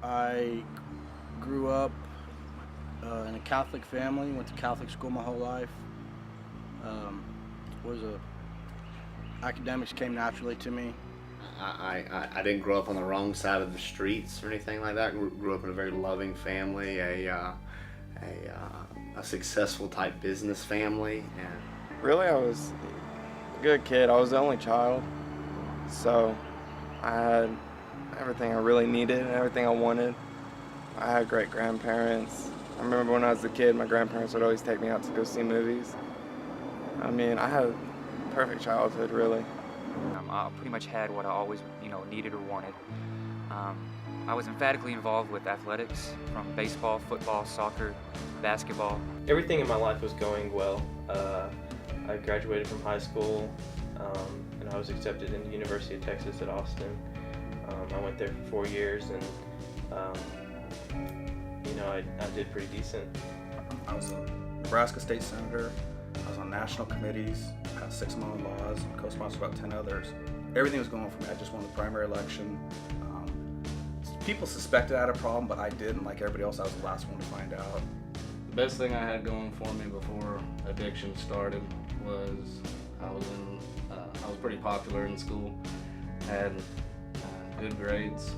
I grew up in a Catholic family, went to Catholic school my whole life. Um, was a Academics came naturally to me. I didn't grow up on the wrong side of the streets or anything like that. Grew up in a very loving family, a successful type business family. And Really, I was a good kid. I was the only child, so I had everything I really needed and everything I wanted. I had great grandparents. I remember when I was a kid, my grandparents would always take me out to go see movies. I mean, I had a perfect childhood, really. I pretty much had what I always, needed or wanted. I was emphatically involved with athletics, from baseball, football, soccer, basketball. Everything in my life was going well. I graduated from high school, and I was accepted into the University of Texas at Austin. I went there for 4 years, and I did pretty decent. I was a Nebraska State Senator. I was on national committees, passed 6 of my own laws, and co-sponsored about 10 others. Everything was going for me. I just won the primary election. People suspected I had a problem, but I didn't. Like everybody else, I was the last one to find out. The best thing I had going for me before addiction started was I was pretty popular in school. Had good grades.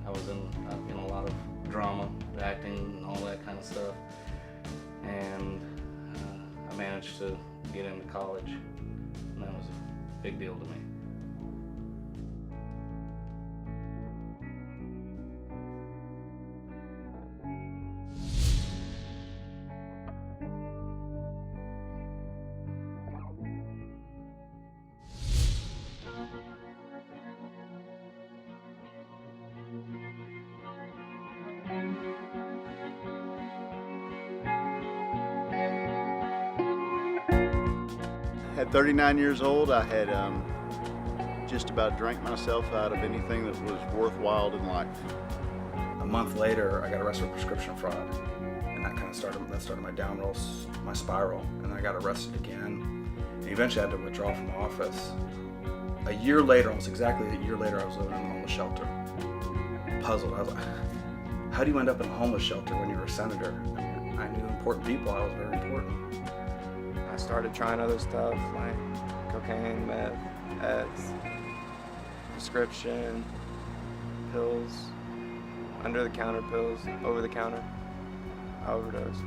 I was in a lot of drama, acting, and all that kind of stuff. And I managed to get into college, and that was a big deal to me. At 39 years old, I had just about drank myself out of anything that was worthwhile in life. A month later, I got arrested for prescription fraud, and that started my downroll, my spiral, and I got arrested again, and eventually I had to withdraw from office. A year later, almost exactly a year later, I was living in a homeless shelter. Puzzled, I was like, how do you end up in a homeless shelter when you're a senator? I knew important people, I was very important. I started trying other stuff like cocaine, meth, X, prescription, pills, under-the-counter pills, over-the-counter. I overdosed.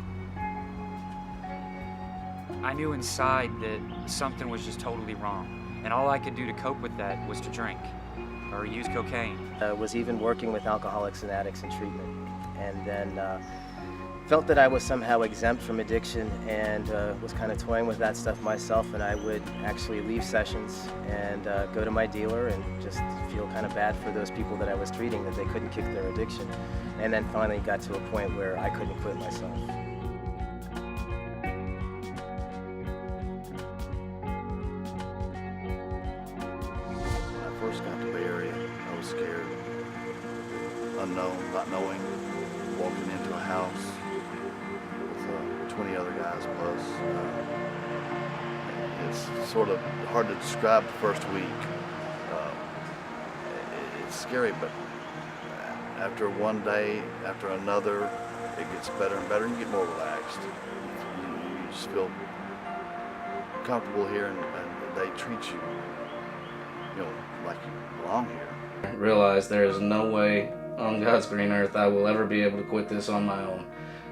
I knew inside that something was just totally wrong, and all I could do to cope with that was to drink or use cocaine. Was even working with alcoholics and addicts in treatment, and then felt that I was somehow exempt from addiction, and was kind of toying with that stuff myself. And I would actually leave sessions and go to my dealer and just feel kind of bad for those people that I was treating, that they couldn't kick their addiction, and then finally got to a point where I couldn't quit myself. When I first got to the Bay Area, I was scared, unknown, not knowing, walking into a house with 20 other guys plus. It's sort of hard to describe the first week. It's scary, but after one day, after another, it gets better and better, and you get more relaxed. You just feel comfortable here, and they treat you, like you belong here. I realized there is no way on God's green earth I will ever be able to quit this on my own.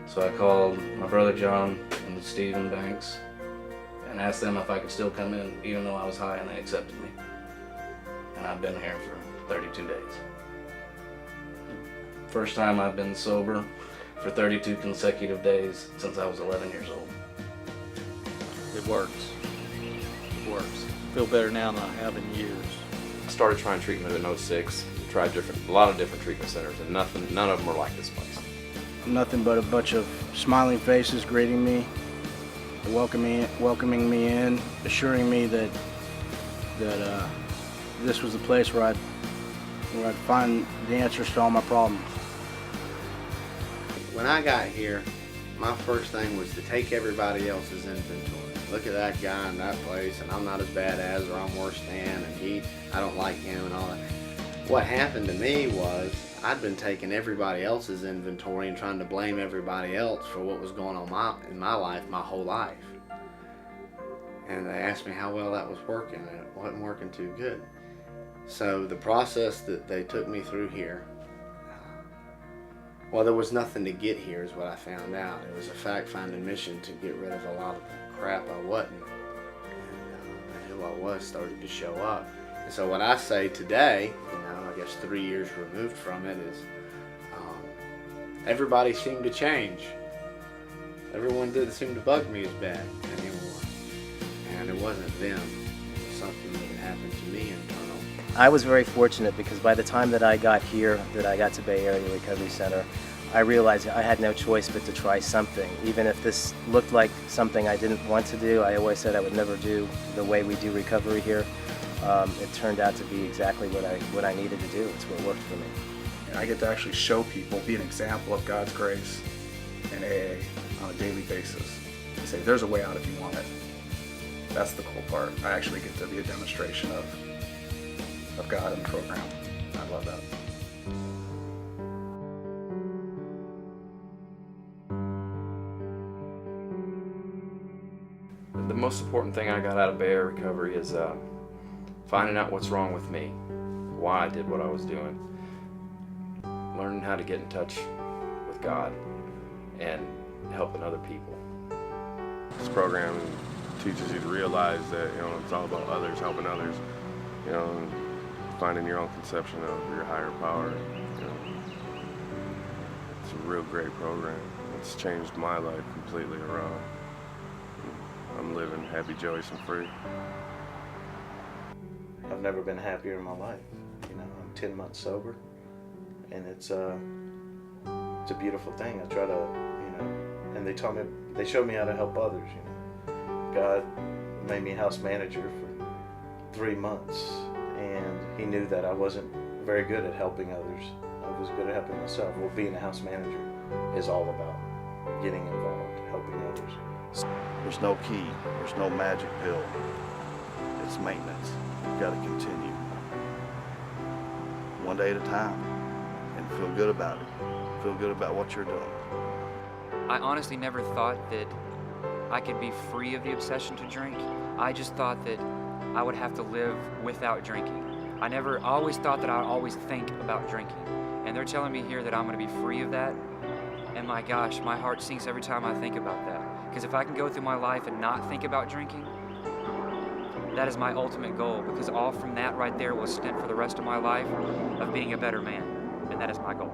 So I called my brother John and Stephen Banks and asked them if I could still come in even though I was high, and they accepted me. And I've been here for 32 days. First time I've been sober for 32 consecutive days since I was 11 years old. It works. It works. I feel better now than I have in years. I started trying treatment in '06. Tried a lot of different treatment centers, and none of them were like this place. Nothing but a bunch of smiling faces greeting me, welcoming me in, assuring me that this was the place where I'd find the answers to all my problems. when I got here, my first thing was to take everybody else's inventory. Look at that guy in that place, and I'm not as bad as, or I'm worse than, and I don't like him and all that. what happened to me was I'd been taking everybody else's inventory and trying to blame everybody else for what was going on in my life my whole life. And they asked me how well that was working, and it wasn't working too good. So the process that they took me through here, well, there was nothing to get here is what I found out. It was a fact-finding mission to get rid of a lot of crap I wasn't. And who I was started to show up. And so what I say today, I guess 3 years removed from it, is everybody seemed to change. Everyone didn't seem to bug me as bad anymore. And it wasn't them. It was something that happened to me internal. I was very fortunate because by the time that I got here, that I got to Bay Area Recovery Center, I realized I had no choice but to try something. Even if this looked like something I didn't want to do, I always said I would never do the way we do recovery here. It turned out to be exactly what I needed to do. It's what worked for me. And I get to actually show people, be an example of God's grace in AA on a daily basis. And say, there's a way out if you want it. That's the cool part. I actually get to be a demonstration of God in the program. I love that. The most important thing I got out of Bay Area recovery is finding out what's wrong with me, why I did what I was doing, learning how to get in touch with God, and helping other people. This program teaches you to realize that it's all about others, helping others, and finding your own conception of your higher power. It's a real great program. It's changed my life completely around. I'm living happy, joyous, and free. I've never been happier in my life. I'm 10 months sober, and it's a beautiful thing. I try to, and they showed me how to help others. God made me house manager for 3 months, and He knew that I wasn't very good at helping others. I was good at helping myself. Well, being a house manager is all about getting involved, helping others. There's no key, there's no magic pill. It's maintenance. You've got to continue. One day at a time, and feel good about it. Feel good about what you're doing. I honestly never thought that I could be free of the obsession to drink. I just thought that I would have to live without drinking. I always thought that I would always think about drinking. And they're telling me here that I'm going to be free of that. And my gosh, my heart sinks every time I think about that. Because if I can go through my life and not think about drinking, that is my ultimate goal. Because all from that right there will stem for the rest of my life of being a better man. And that is my goal.